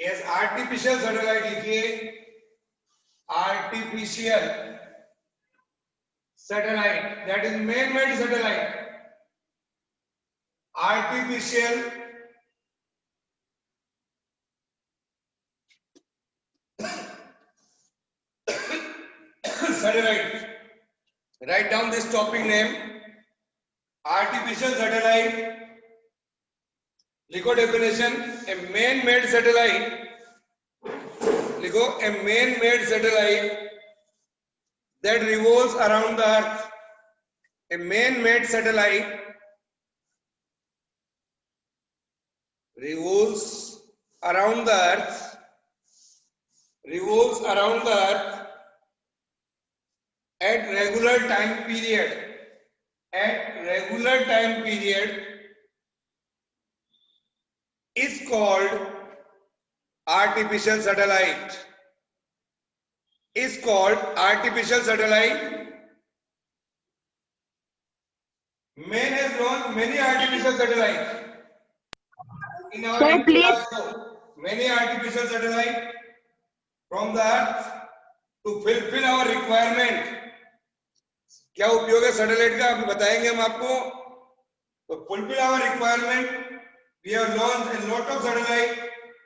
Yes, artificial satellite लिखिए, artificial satellite, that is man made satellite, artificial satellite. Write down this topic name, artificial satellite. लिखो definition, a man made satellite, लिखो a man made satellite that revolves around the earth, a man made satellite revolves around the earth, revolves around the earth at regular time period, at regular time period is called artificial satellite, is called artificial satellite. Man has launched many artificial satellites in our Sir, India please. also, many artificial satellites from the earth to fulfill our requirement. क्या उपयोग है satellite का, आप बताएंगे हम आपको। तो fulfill our requirement, we have launched a lot of satellite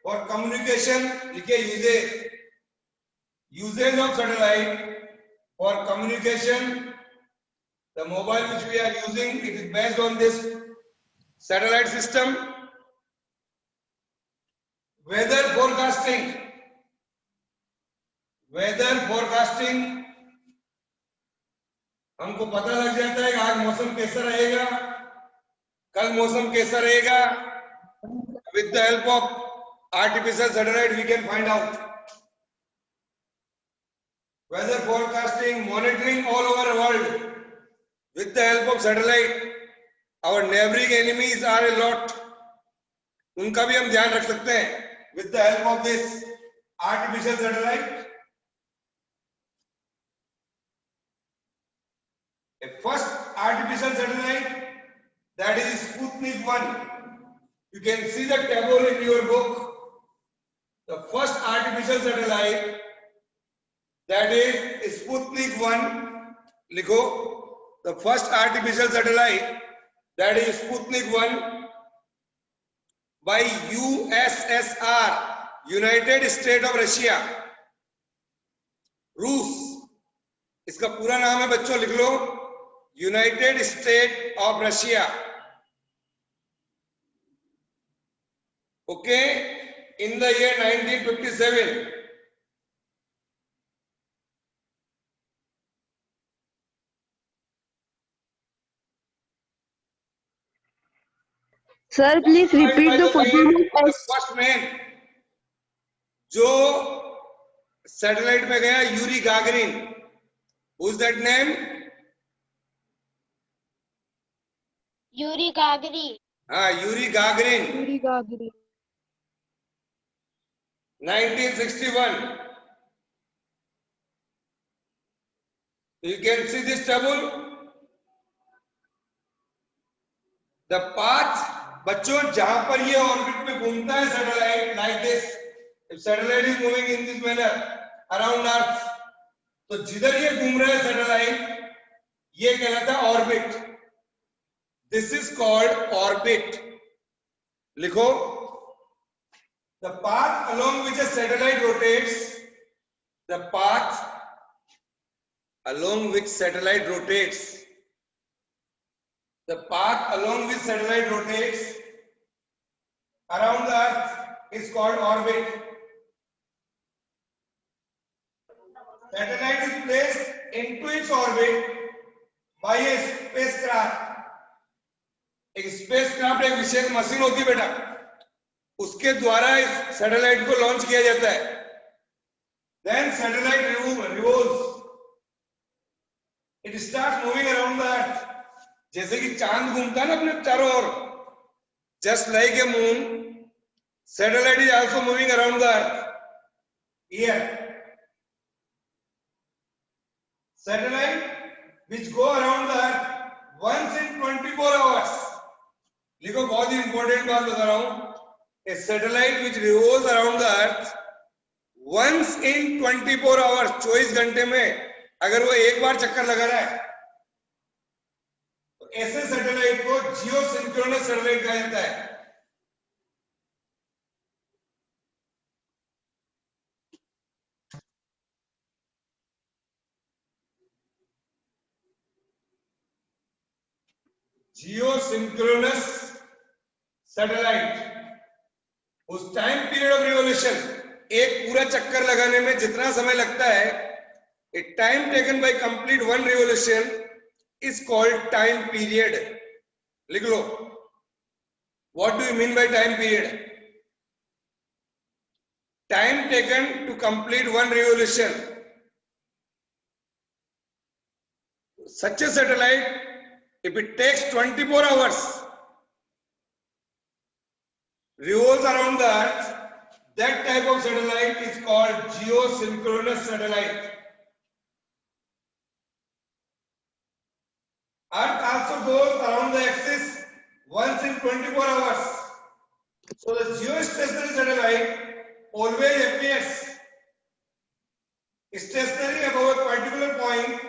for communication. लिखिए usage, usage of satellite for communication. The mobile which we are using, it is based on this satellite system. Weather forecasting, weather forecasting, हमको पता लग जाता है कि आज मौसम कैसा रहेगा, कल मौसम कैसा रहेगा। With the help of artificial satellite we can find out. Weather forecasting, monitoring all over the world with the help of satellite. Our neighboring enemies are a lot, उनका भी हम ध्यान रख सकते हैं with the help of this artificial satellite. A first artificial satellite, that is Sputnik 1. You can see the table in your book. The first artificial satellite, that is Sputnik 1. लिखो, the first artificial satellite, that is Sputnik 1 by USSR, United States of Russia. रूस, इसका पूरा नाम है बच्चों, लिख लो, United State of Russia. Okay, in the year 1957. Sir, please repeat the full first man जो सैटेलाइट में गया, Yuri Gagarin. Who's that name? Yuri Gagarin. हाँ, Yuri Gagarin. Yuri Gagarin. 1961. You can see this table. The path, बच्चों जहां पर ये orbit में घूमता है satellite, like this, if satellite is moving in this manner around Earth, तो जिधर ये घूम रहा है सैटेलाइट, ये कहलाता है orbit. This is called orbit. लिखो, the path along which a satellite rotates, the path along which satellite rotates, the path along which satellite rotates around the earth is called orbit. Satellite is placed into its orbit by a spacecraft. एक spacecraft एक विशेष machine होती है बेटा, उसके द्वारा इस satellite को launch किया जाता है. Then satellite revolves. It starts moving around the earth. जैसे कि चांद घूमता है ना अपने चारों ओर, just like a moon, satellite is also moving around the earth. Here, satellite which go around the earth once in 24 hours. लिखो, बहुत ही इंपॉर्टेंट बात बता रहा हूं. a satellite which revolves around the earth once in 24 hours, 24 घंटे में अगर वो एक बार चक्कर लगा रहा है तो ऐसे सैटेलाइट को जियो सिंक्रोनस सैटेलाइट कहा जाता है। जियो सिंक्रोनस सैटेलाइट उस टाइम पीरियड ऑफ रिवोल्यूशन, एक पूरा चक्कर लगाने में जितना समय लगता है, a time taken by complete one revolution is called time period. लिख लो, what do you mean by time period? Time taken to complete one revolution. Such a satellite, if it takes 24 hours, revolves around the earth, that type of satellite is called geosynchronous satellite. Earth also goes around the axis once in 24 hours. So the geostationary satellite always appears stationary above a particular point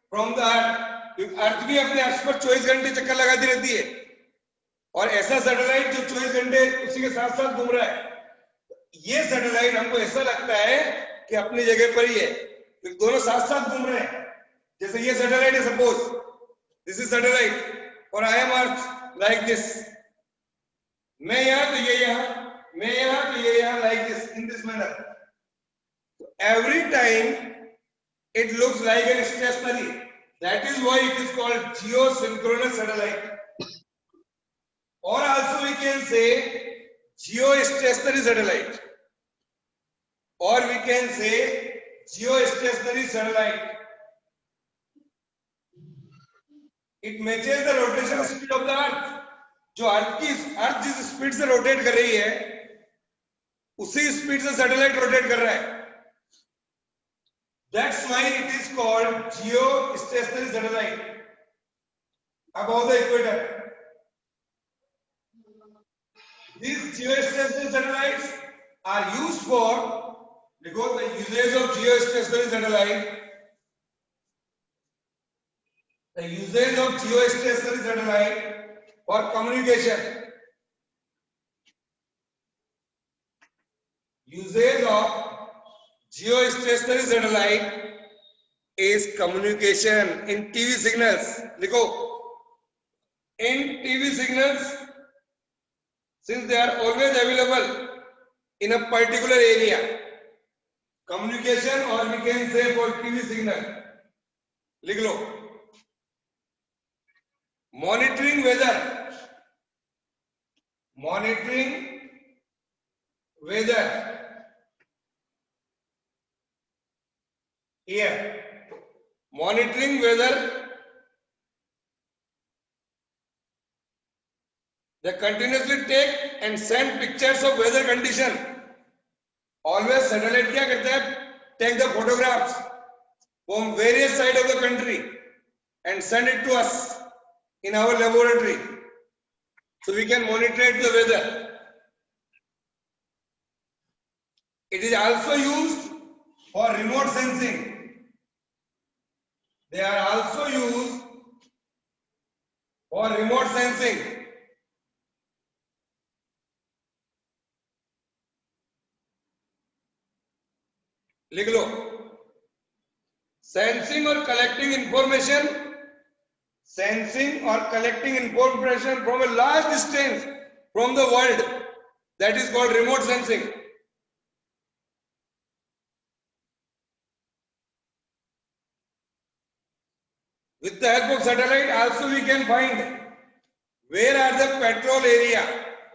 from the earth. अर्थ भी अपने अक्ष पर 24 घंटे चक्कर लगाती रहती है, और ऐसा सैटेलाइट जो 24 घंटे उसी के साथ साथ घूम रहा है, ये सैटेलाइट हमको ऐसा लगता है कि अपनी जगह पर ही है, क्योंकि दोनों साथ साथ घूम रहे हैं। जैसे ये सैटेलाइट है, सपोज दिस इज सैटेलाइट और I am earth like this. मैं यहाँ तो ये यहाँ, मैं यहाँ तो ये यहाँ, like this, in this manner. Every time it looks like an stationary. That is why it is called geosynchronous satellite. Or also we can say geostationary satellite, or we can say geostationary satellite. It matches the rotation speed of the earth. जो अर्थ जिस speed से rotate कर रही है, उसी speed से satellite rotate कर रहा है। That's why it is called geostationary satellite above the equator. These geostationary satellites are used for, because the usage of geostationary satellite, the usage of geostationary satellite for communication, usage of geostationary satellite is communication in TV signals. देखो, in TV signals, since they are always available in a particular area, communication, or we can say for TV signal, लिख लो, monitoring weather, monitoring weather. Here, monitoring weather, they continuously take and send pictures of weather condition. Always satellite क्या करता है? Take the photographs from various sides of the country and send it to us in our laboratory, so we can monitor the weather. It is also used for remote sensing. They are also used for remote sensing. लिख लो, sensing or collecting information, sensing or collecting information from a large distance from the world, that is called remote sensing. With the help of satellite also we can find where are the petrol area,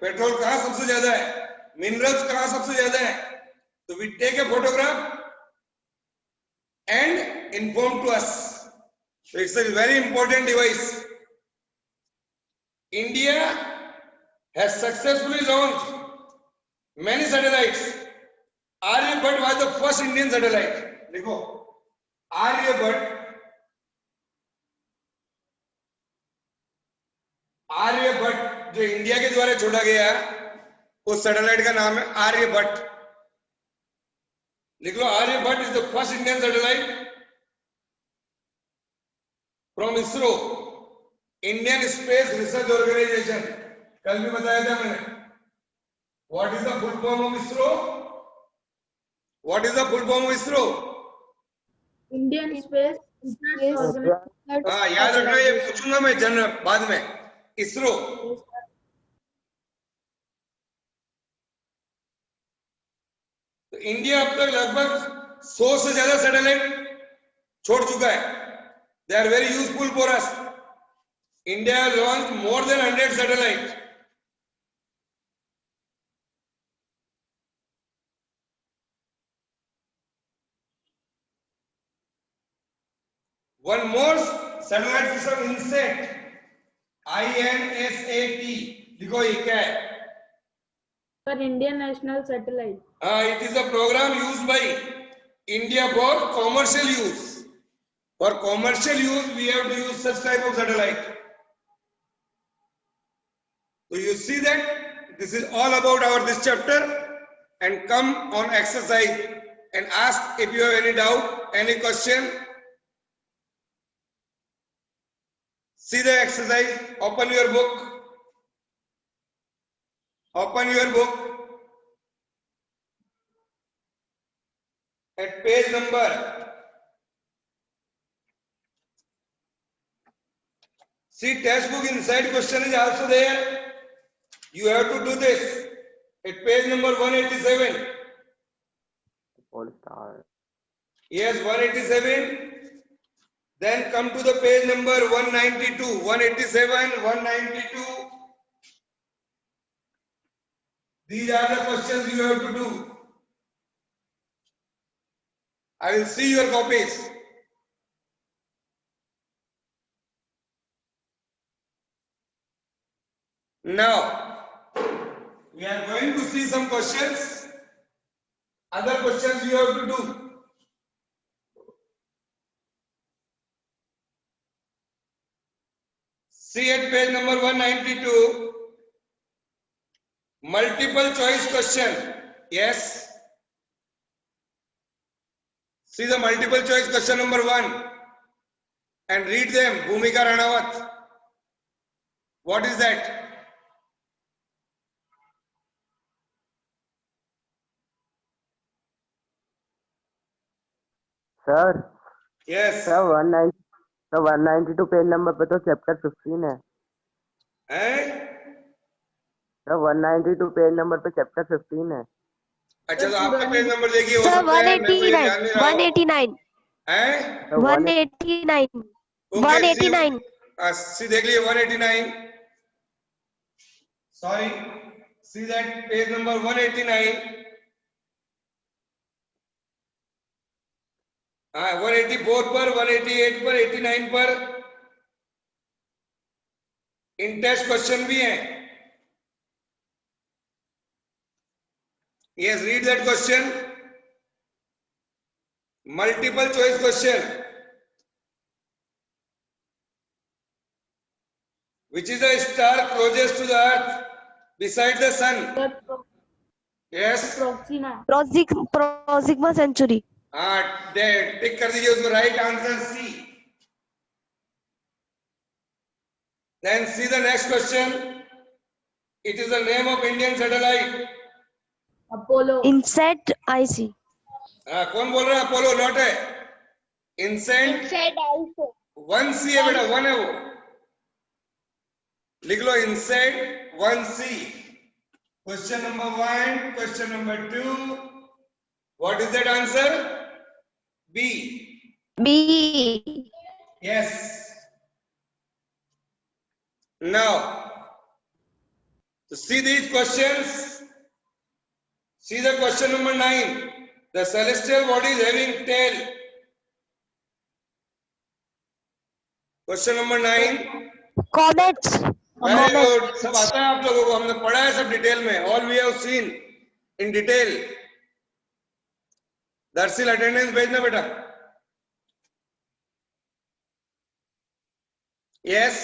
petrol कहाँ सबसे ज्यादा है, minerals कहाँ सबसे ज्यादा है, so we take a photograph and inform to us. So it's a very important device. India has successfully launched many satellites. Aryabhat was the first Indian satellite. देखो, आर्यभट्ट जो इंडिया के द्वारा छोड़ा गया, उस सैटेलाइट का नाम है आर्यभट्ट। लिख लो, Aryabhata is the first Indian satellite from ISRO, Indian space research organisation. कल भी बताया था मैंने। What is the full form of ISRO? What is the full form of ISRO? Indian space research organisation. हाँ, याद रखना, ये पूछूंगा मैं जनरल बाद में। इसरो। तो इंडिया अब तक लगभग 100 से ज्यादा सैटेलाइट छोड़ चुका है। They are very useful for us. India launch more than 100 satellite. One more satellite system, INSAT, INSAT, लिखो ये क्या है? पर Indian national satellite. It is a program used by India for commercial use. For commercial use, we have to use such type of satellite. So you see that this is all about our this chapter, and come on exercise and ask if you have any doubt, any question. See the exercise, open your book. Open your book at page number 'See, textbook inside question is also there. You have to do this at page number 187. Yes, 187. Then come to the page number 192, 187, 192. These are the questions you have to do. I will see your copies. Now, we are going to see some questions. Other questions you have to do. See at page number 192, multiple choice question. Yes. See the multiple choice question number 1 and read them. Bhumika Ranawat. What is that? Sir Yes. Sir 192 page number पे तो chapter 15 है हैं? Sir. 192 page number पे chapter 15 है। अच्छा, तो आपका page number देखिए, हो Sir, सकता है मैं मुझे ध्यान नहीं रहा हूं। 189. हैं? सर 189. Okay, 189. see, देख लीजिए 189. Sorry. See that page number 189. 184 पर, 188 पर, 89 पर इन टेस्ट क्वेश्चन भी हैं. Yes, read that question. Multiple choice question. Which is the star closest to the earth beside the sun? Yes. Proxima. Proxima Century. Tick कर दीजिए उसको. Right answer C. Then see the next question. It is the name of Indian satellite. Apollo. INSAT IC. कौन बोल रहा है? Apollo not है. इंसेंट Inside also. 1C है बेटा, 1 है वो. लिख लो इंसेंट 1C. Question number 1, question number 2. What is that answer? B. B. Yes. Now, to see these questions, see the question number 9. The celestial bodies having tail. Question number 9. Comets. Very good. सब आता है आप लोगों को, हमने पढ़ा है सब डिटेल में. All we have seen in detail. दरअसल अटेंडेंस भेजना बेटा. Yes.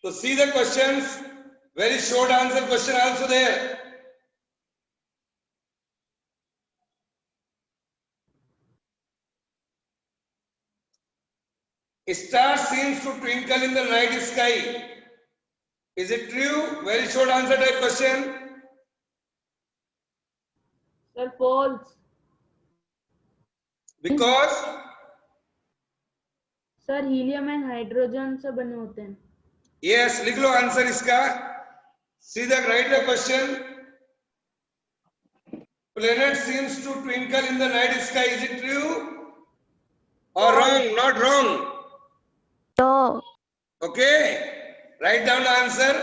So see the questions. Very short answer question also there. A star seems to twinkle in the night sky. Is it true? Very short answer type question. Sir, false. Because Sir, helium and hydrogen से बने होते हैं. yes, लिख लो answer इसका. सीधा write the question. Planet seems to twinkle in the night sky. Is it true or wrong? Not wrong. No. Okay. Write down the answer.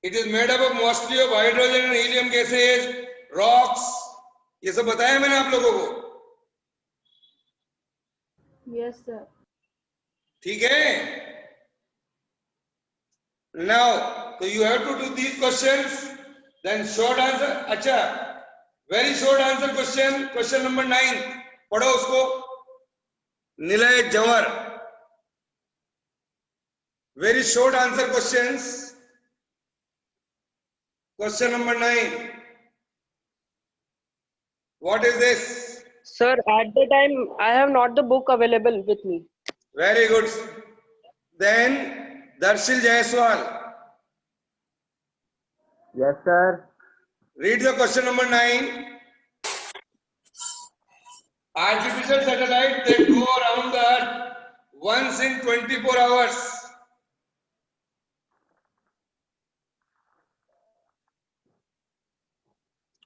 It is made up of mostly of hydrogen and helium gases, rocks. ये सब बताया मैंने आप लोगों को. Yes, sir. ठीक है. Now, so you have to do these questions. Then short answer. अच्छा. Very short answer question. Question number 9. पढ़ो उसको. निलय जंवर. Very short answer questions. Question number 9. What is this? Sir, at the time, I have not the book available with me. Very good. Then Darshil Jaiswal. Yes, sir. Read the question number 9. Artificial satellite that go around the earth once in 24 hours.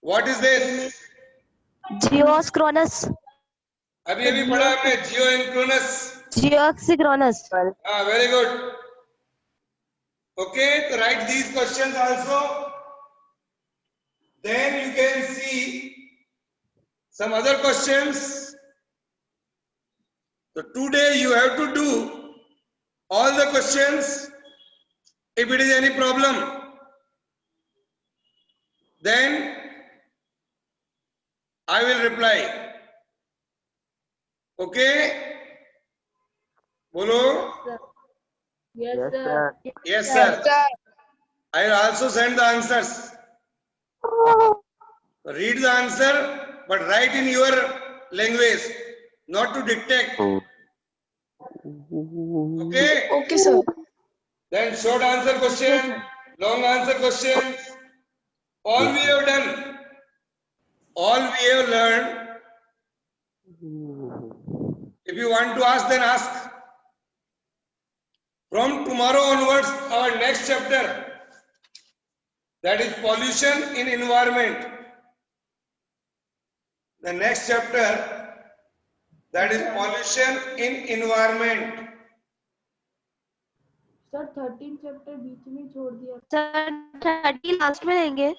What is this? Geosynchronous. अभी अभी पढ़ा हमने geosynchronous. Geosynchronous. Ah, very good. Okay, to write these questions also. Then you can see some other questions. So today you have to do all the questions. If it is any problem, then I will reply. Okay? Bolo? Sir. Yes, Yes, sir. sir. Yes, sir. I will also send the answers. Read the answer, but write in your language, not to dictate. Okay? Okay, sir. Then short answer question, long answer questions. All we have done, all we have learned. If you want to ask, then ask. From tomorrow onwards, our next chapter, that is pollution in environment. The next chapter, that is pollution in environment. Sir, 13 chapter बीच में छोड़ दिया. Sir, 30 last में लेंगे.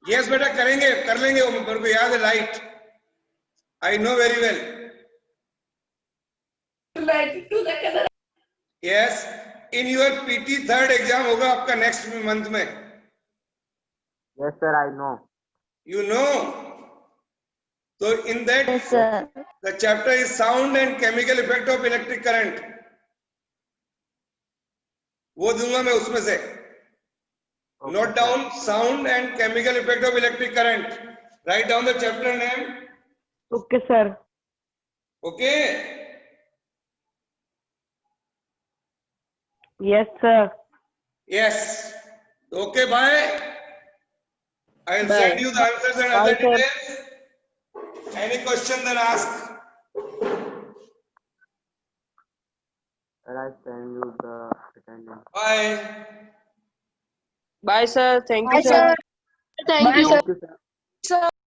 Yes, बेटा करेंगे, कर लेंगे वो मेरे को याद है light. I know very well. Yes, in your PT third exam होगा आपका next month में. Yes, sir, I know. You know. So in that, Yes, sir. the chapter is sound and chemical effect of electric current. वो दूंगा मैं उसमें से. Okay, Note down sound and chemical effect of electric current. Write down the chapter name. Okay, sir. Okay. Yes, sir. Yes. Okay, bye. I will Bye. send you the answers and other Bye, sir. details. Any question, then ask. Sir, I send you the attendance. Bye. Bye, sir. Thank you, sir. Thank you, sir.